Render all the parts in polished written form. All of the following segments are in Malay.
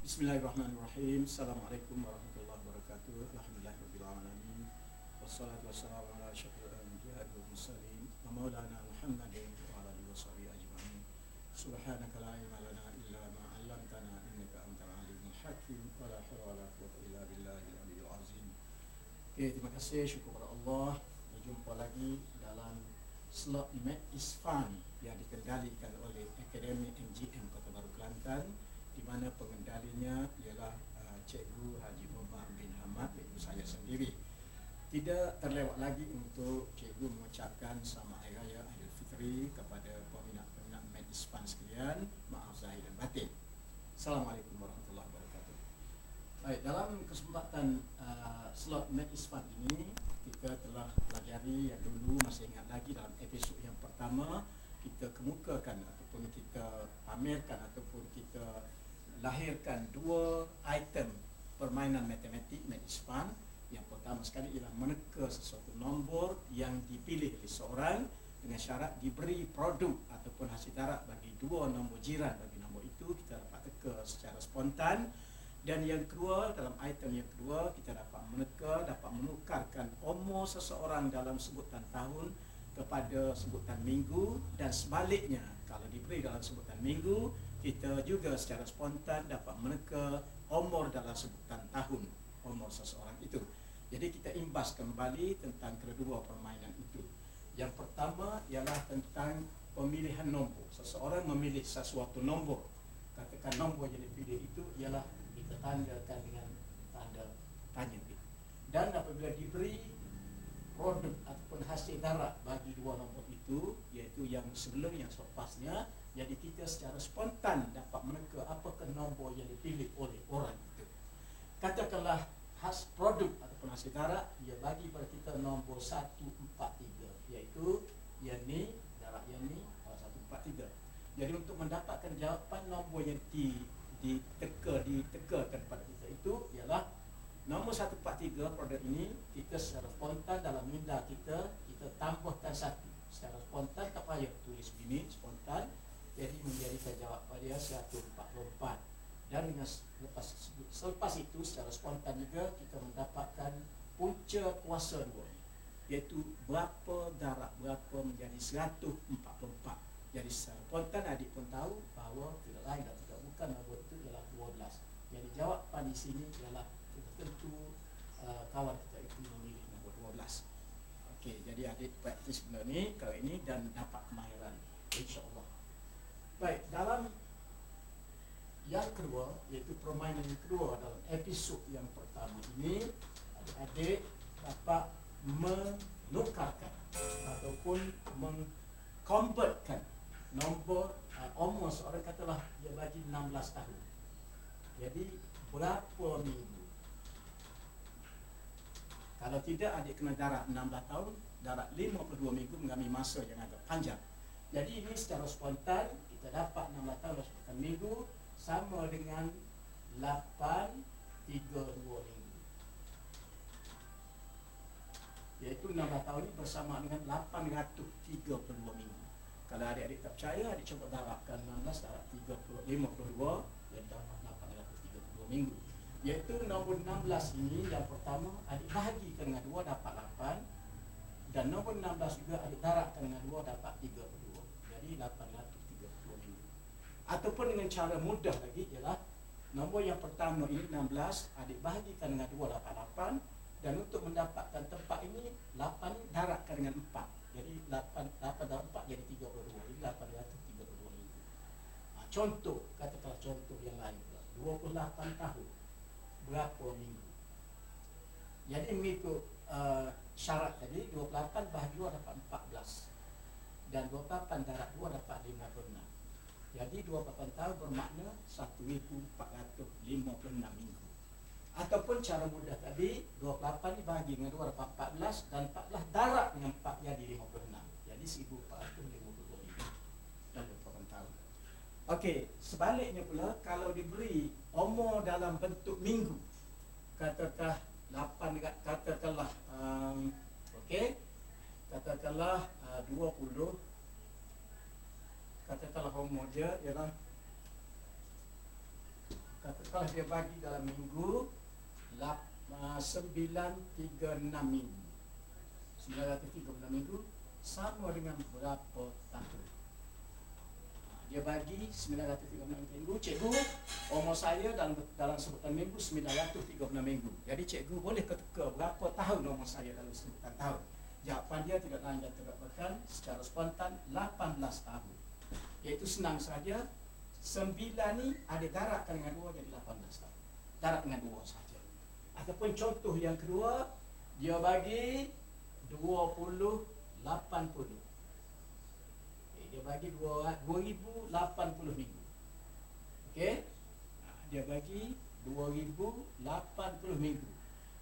Bismillahirrahmanirrahim. Assalamualaikum warahmatullahi wabarakatuh. Alhamdulillahirabbil alamin. Wassalatu wassalamu ala asyrofil anbiya'i wal mursalin wa maulana Muhammadin wa ala alihi washabihi ajmain. Subhanaka la ilma lana illa ma 'allamtana innaka antal alimul hakim wa la haula wa la quwwata illa billahil aliyyil azim. Terima kasih, syukur kepada Allah. Berjumpa lagi dalam slot Mat Isfan yang dikendalikan oleh Akademi MGM Kota Baru Kelantan, di mana pengendalinya ialah Cikgu Haji Umar bin Hamad, iaitu saya sendiri. Tidak terlewat lagi untuk Cikgu mengucapkan selamat Hari Raya Aidilfitri kepada peminat-peminat Mat Isfan sekalian. Maaf zahir dan batin. Assalamualaikum warahmatullahi wabarakatuh. Baik, dalam kesempatan slot Mat Isfan ini, kita telah pelajari yang dulu masih ingat lagi dalam episod yang pertama, kita kemukakan ataupun kita pamerkan ataupun kita lahirkan dua item permainan matematik Mat Isfan. Yang pertama sekali ialah meneka sesuatu nombor yang dipilih oleh seorang dengan syarat diberi produk ataupun hasil darab bagi dua nombor jiran. Bagi nombor itu kita dapat teka secara spontan. Dan yang kedua, dalam item yang kedua, kita dapat meneka, dapat menukarkan umur seseorang dalam sebutan tahun kepada sebutan minggu, dan sebaliknya, kalau diberi dalam sebutan minggu, kita juga secara spontan dapat meneka umur dalam sebutan tahun umur seseorang itu. Jadi kita imbas kembali tentang kedua permainan itu. Yang pertama ialah tentang pemilihan nombor. Seseorang memilih sesuatu nombor. Katakan nombor yang dipilih itu ialah kita tandakan dengan tanda tanya. Dan apabila diberi produk ataupun hasil darab bagi dua nombor itu, iaitu yang sebelum yang selepasnya, jadi kita secara spontan dapat meneka apakah nombor yang dipilih oleh orang itu. Katakanlah produk ataupun hasil darab ia bagi pada kita nombor 143, iaitu yang ni darab yang ni 143. Jadi untuk mendapatkan jawapan nombor yang ditekakan pada kita itu ialah nombor 143 produk ini, kita secara spontan dalam minda kita tambahkan satu. Secara spontan tak payah tulis begini, spontan. Jadi menjadikan jawapan dia 144. Dan dengan selepas itu secara spontan juga kita mendapatkan punca kuasa 2, iaitu berapa darab berapa menjadi 144. Jadi secara spontan adik pun tahu bahawa tidak lain dan tidak bukan nombor itu ialah 12. Jadi jawapan di sini ialah tentu kawan kita itu memilih nombor 12. Okey, jadi adik praktis benda ni kali ini dan dapat kemahiran, insya-Allah. Baik, dalam yang kedua, iaitu permainan yang kedua dalam episod yang pertama ini, adik-adik dapat menukarkan ataupun mengkonvertkan nombor umur seorang, katalah dia bagi 16 tahun. Jadi berapa minggu? Kalau tidak, adik kena darab 16 tahun, darab 52 minggu mengambil masa yang agak panjang. Jadi ini secara spontan kita dapat 16 tahun sebutan minggu sama dengan 832 minggu. Iaitu 16 tahun ini bersama dengan 832 minggu. Kalau adik-adik tak percaya, adik cuba darabkan 16 darab 52, jadi dapat 832 minggu. Iaitu nombor 16 ini yang pertama adik bahagikan dengan 2 dapat 8, dan nombor 16 juga adik darabkan dengan 2 dapat 32. Jadi 832 minggu. Ataupun dengan cara mudah lagi ialah nombor yang pertama ini 16 adik bahagikan dengan 2 dapat 8, dan untuk mendapatkan tempat ini 8 darabkan dengan 4. Jadi 8 darab 4 jadi 32. Jadi 832 minggu. Contoh, katakanlah contoh yang lain pula. 28 tahun berapa minggu? Jadi mengikut syarat tadi, 28 bahagi 2 dapat 14, dan 28 darab 2 dapat 56. Jadi 28 tahun bermakna 1456 minggu. Ataupun cara mudah tadi, 28 dibagi dengan 2 dapat 14, dan 14 darab dengan 4 jadi 56. Jadi 1452 minggu dan 28 tahun. Okey, sebaliknya pula kalau diberi umur dalam bentuk minggu, katakanlah 8, katakanlah okey, katakanlah 20, katakanlah umur dia ialah Katakanlah dia bagi dalam minggu 936 minggu. 936 minggu sama dengan berapa tahun? Dia bagi 936 minggu. Cikgu, umur saya dalam sebutan minggu 936 minggu. Jadi cikgu boleh teka berapa tahun umur saya dalam sebutan tahun? Jawapan dia tidak lain dan tidak bukan secara spontan 18 tahun. Iaitu senang saja. 9 ni ada darabkan dengan 2 jadi 18 tahun. Darab dengan 2 saja. Ataupun contoh yang kedua, dia bagi 2080. Dia bagi 2080 minggu. Okey? Dia bagi 2080 minggu.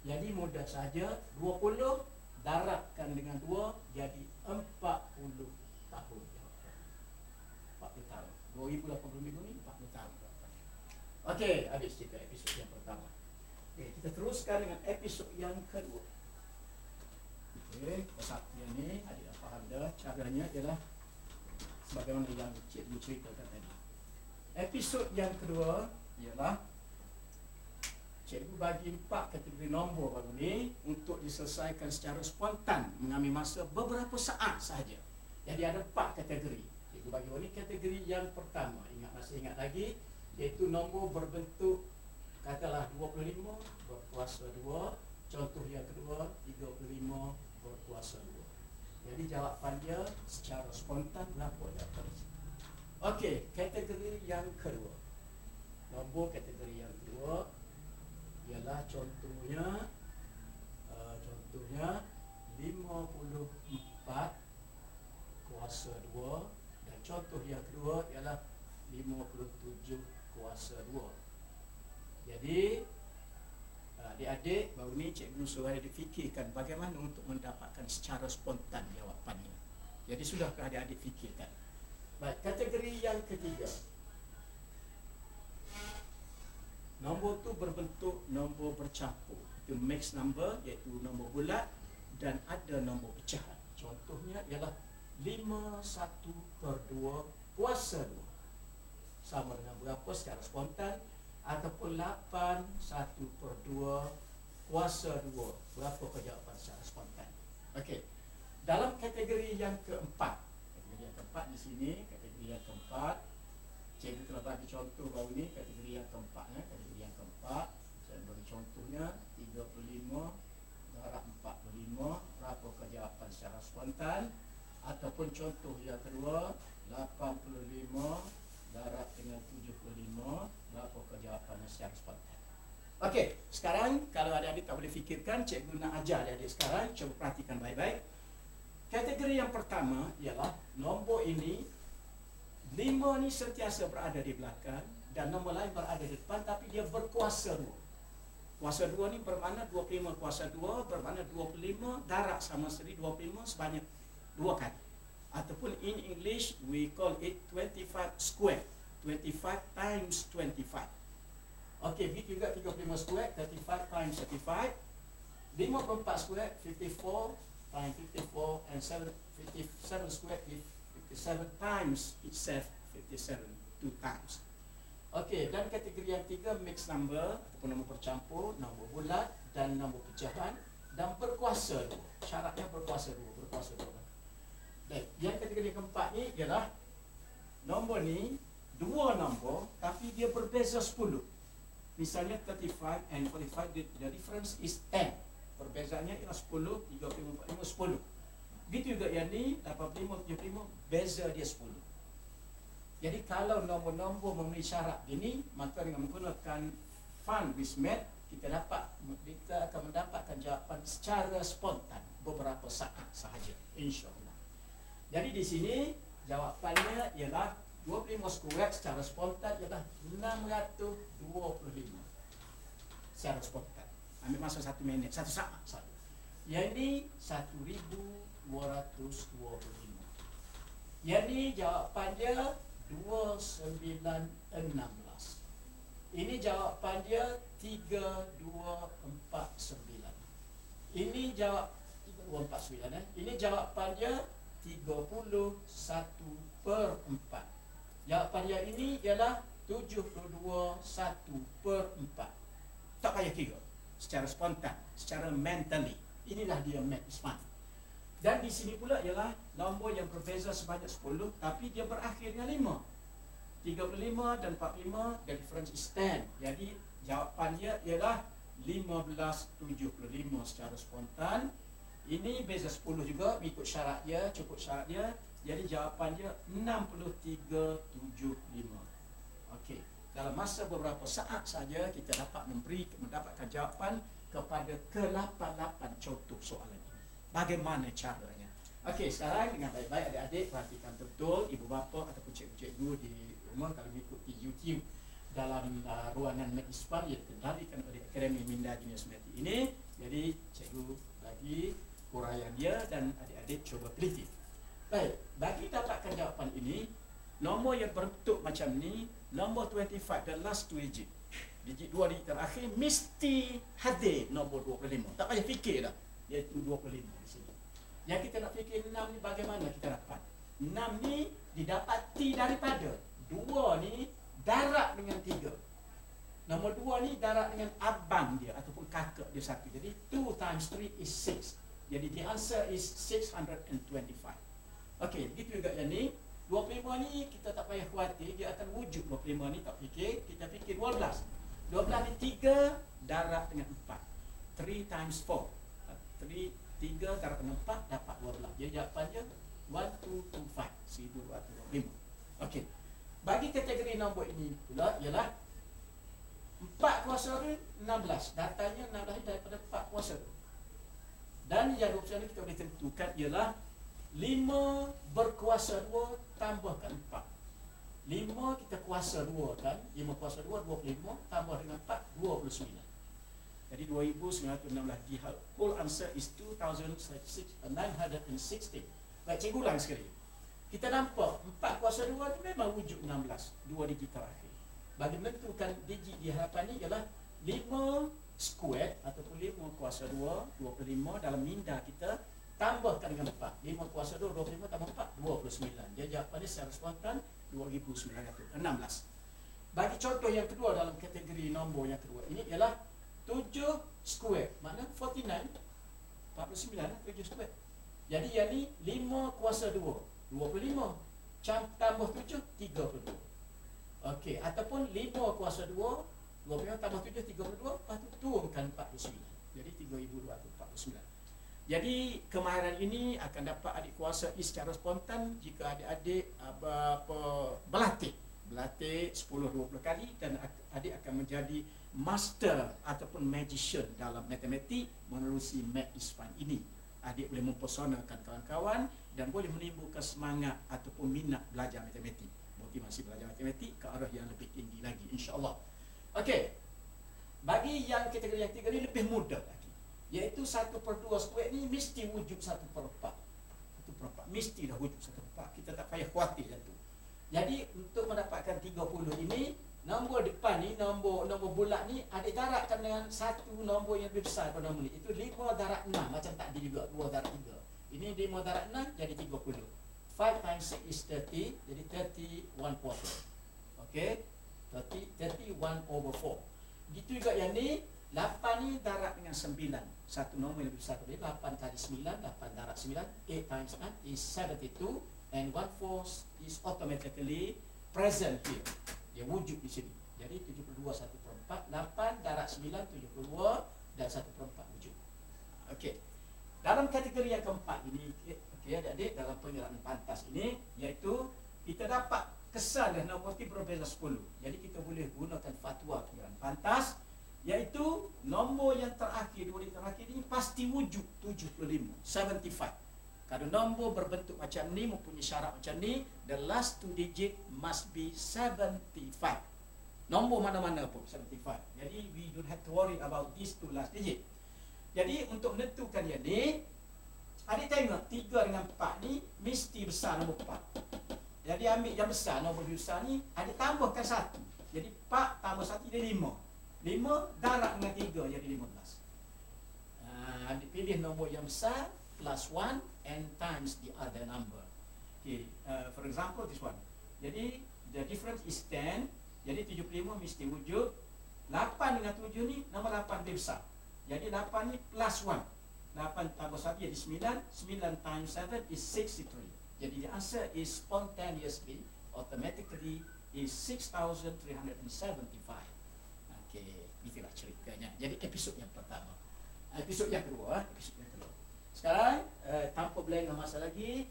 Jadi mudah saja 20 darabkan dengan 2 jadi 40 tahun. 40 tahun. 2080 minggu ni 40 tahun. Okey, habis cerita episod yang pertama. Okey, kita teruskan dengan episod yang kedua. Okey, kesaktian ni adik dah faham dah. Caranya ialah sebagaimana yang cikgu ceritakan tadi. Episod yang kedua ialah cikgu bagi 4 kategori nombor baru ni untuk diselesaikan secara spontan, mengambil masa beberapa saat sahaja. Jadi ada 4 kategori. Cikgu bagi ni kategori yang pertama, masih ingat lagi, iaitu nombor berbentuk katalah 25 berkuasa 2. Contoh yang kedua 35 berkuasa 2. Jadi jawapan dia secara spontan berapa jawapan? Okey, kategori yang kedua. Nombor kategori yang kedua ialah contohnya 54 kuasa 2 dan contoh yang kedua ialah 57 kuasa 2. Jadi adik-adik baru ni cikgu suruh adik fikirkan bagaimana untuk mendapatkan secara spontan jawapannya. Jadi sudahkah adik-adik fikirkan? Baik, kategori yang ketiga. Nombor tu berbentuk nombor bercampur. Itu mixed number, iaitu nombor bulat dan ada nombor pecahan. Contohnya ialah 51/2 kuasa 2. Sama dengan berapa secara spontan? Ataupun 81/2 kuasa 2. Berapa jawapan secara spontan? Okey. Dalam kategori yang keempat. Kategori yang keempat di sini, kategori yang keempat. Cikgu telah bagi contoh baru ni, kategori yang keempat. Kategori yang keempat, saya bagi contohnya 35 darab 45. Berapa jawapan secara spontan? Ataupun contoh yang kedua, 85 darab dengan 75. Berapa jawapan secara spontan? Okey, sekarang kalau adik-adik tak boleh fikirkan, cikgu nak ajar adik-adik sekarang. Cuba perhatikan baik-baik. Kategori yang pertama ialah nombor ini 5 ni sentiasa berada di belakang dan nombor lain berada di depan, tapi dia berkuasa 2. Kuasa 2 ni bermakna 25 kuasa 2 bermakna 25 darab sama seri 25 sebanyak 2 kali. Ataupun in English we call it 25 square. 25 times 25. Okey, begitu juga 35 square, 35 times 35. 54 square, 54 times 54, and 57 square is 57 times itself, 57 2 times. Okey, dan kategori yang tiga mixed number ataupun nombor bercampur, nombor bulat dan nombor pecahan dan berkuasa 2. Syaratnya berkuasa 2, berkuasa 2. Dan yang kategori keempat ni ialah nombor ni 2 nombor tapi dia berbeza 10. Misalnya 35 and 45, the difference is 10. Perbezaannya ialah 10, 35, 45, 10. Begitu juga yang ni 85, 75, beza dia 10. Jadi kalau nombor-nombor memenuhi syarat ini, maka dengan menggunakan fun with math, kita akan mendapatkan jawapan secara spontan beberapa saat sahaja, insya-Allah. Jadi di sini jawapannya ialah 25 square secara spontan ialah 625. Secara spontan. Ambil masa 1 minit, 1 saat saja. Yang ini 1225. Jadi jawapannya 2916. Ini jawapan dia 3249. Ini jawab 3249 Ini jawapan dia 31/4. Jawapan dia ini ialah 72 1/4. Tak payah kira. Secara spontan, secara mentally. Inilah dia math is fun. Dan di sini pula ialah nombor yang berbeza sebanyak 10, tapi dia berakhir dengan 5. 35 dan 45, the difference is 10. Jadi jawapannya ialah 1575 secara spontan. Ini beza 10 juga, ikut syarat dia, cukup syarat dia. Jadi jawapannya 6375. Okey. Dalam masa beberapa saat saja kita dapat mendapatkan jawapan kepada ke-88 contoh soalan ini. Bagaimana caranya? Okey, sekarang dengan baik-baik adik-adik perhatikan betul ibu bapa ataupun cikgu-cikgu di rumah kalau mengikuti YouTube dalam ruangan Math is Fun yang dikendalikan oleh Akademi Minda Junior Matematik ini. Jadi cikgu bagi huraian dia dan adik-adik cuba teliti. Baik, bagi dapatkan jawapan ini, nombor yang berbentuk macam ni, nombor 25, the last 2 digit, digit 2 digit terakhir mesti hadir nombor 25. Tak payah fikir dah, iaitu 25 di sini. Yang kita nak fikir 6 ni bagaimana kita dapat? 6 ni didapati daripada 2 ni darab dengan 3. Nombor 2 ni darab dengan abang dia ataupun kakak dia satu. Jadi 2 times 3 is 6. Jadi the answer is 625. Okey, begitu juga yang ni. 25 ni kita tak payah khawatir, dia akan wujud 25 ni, tak fikir. Kita fikir 12. 12 ni 3 darab dengan 4. 3 times 4. 3 darab dengan 4 dapat 12. Jadi jawapannya 1225. 1225. Okey. Bagi kategori nombor ini pula ialah 4 kuasa 16. Datanya 16 ni daripada 4 kuasa. Dan yang 20 ni kita boleh tentukan ialah 5 berkuasa 2 tambahkan 4. 5 kita kuasa 2 kan. 5 kuasa 2 25 tambah dengan 4 29. Jadi 2916. The whole answer is 2960. Baik, cikgu ulang sekali. Kita nampak 4 kuasa 2 ni memang wujud 16, 2 digit terakhir. Bagi menentukan digit di hadapan ni ialah 5 square ataupun 5 kuasa 2 25 dalam minda kita tambahkan dengan 4. 5 kuasa 2 25 tambah 4 29. Dia jawapannya secara spontan 2916. Bagi contoh yang kedua dalam kategori nombor yang kedua ini ialah 7 square. Makna 49 49 7 square. Jadi yang ni 5 kuasa 2 25 tambah 7 32. Okey, ataupun 5 kuasa 2 25 tambah 7 32, lepas tu turunkan 49. Jadi 3249. Jadi kemahiran ini akan dapat adik kuasai secara spontan jika adik-adik berlatih 10-20 kali, dan adik akan menjadi master ataupun magician dalam matematik menerusi Math is Fun ini. Adik boleh mempersonakan kawan-kawan dan boleh menimbulkan semangat ataupun minat belajar matematik, motivasi belajar matematik ke arah yang lebih tinggi lagi, insya-Allah. Okey. Bagi yang kategori yang 3 ni lebih mudah lagi, iaitu 1/2 square ni mesti wujud 1/4. 1/4 mesti dah wujud 1/4. Kita tak payah khawatir yang tu. Jadi untuk mendapatkan 30 ini, nombor depan ni, nombor bulat ni adik darabkan dengan satu nombor yang lebih besar daripada nombor ni. Itu 5 darab 6 macam tadi juga, 2 darab 3. Ini 5 darab 6 jadi 30. 5 times 6 is 30, jadi 30 1/4. Okey. 31/4. Begitu juga yang ni, 8 ni darab dengan 9. Satu nombor yang lebih besar tadi, 8 kali 9, 8 darab 9, 8 times 9 is 72, and 1/4 is automatically present here. Dia wujud di sini. Jadi 72 1/4, 8 darab 9 72 dan 1/4 wujud. Okey. Dalam kategori yang keempat ini, okey adik-adik, dalam penyerahan pantas ini, iaitu kita dapat kesal dan nombor ti berbeza 10. Jadi kita boleh gunakan fatwa penyerahan pantas, iaitu nombor yang terakhir, 2 digit terakhir ini pasti wujud 75, 75. Kalau nombor berbentuk macam ni, mempunyai syarat macam ni, the last 2 digit must be 75. Nombor mana-mana pun 75. Jadi we don't have to worry about these 2 last digit. Jadi untuk menentukan yang ni, adik tengok 3 dengan 4 ni mesti besar nombor 4. Jadi ambil yang besar, nombor besar ni, adik tambahkan 1. Jadi 4 tambah 1 jadi 5. 5 darab dengan 3 jadi 15. Adik pilih nombor yang besar plus 1 and times the other number. Okay, for example this one. Jadi the difference is 10. Jadi 75 mesti wujud. 8 dengan 7 ni, nombor 8 lebih besar. Jadi 8 ni plus 1. 8 tambah 1 jadi 9. 9 times 7 is 63. Jadi the answer is spontaneously, automatically is 6,375. Okey, itulah ceritanya. Jadi episod yang pertama. Episod yang kedua, Sekarang tanpa blank masa lagi,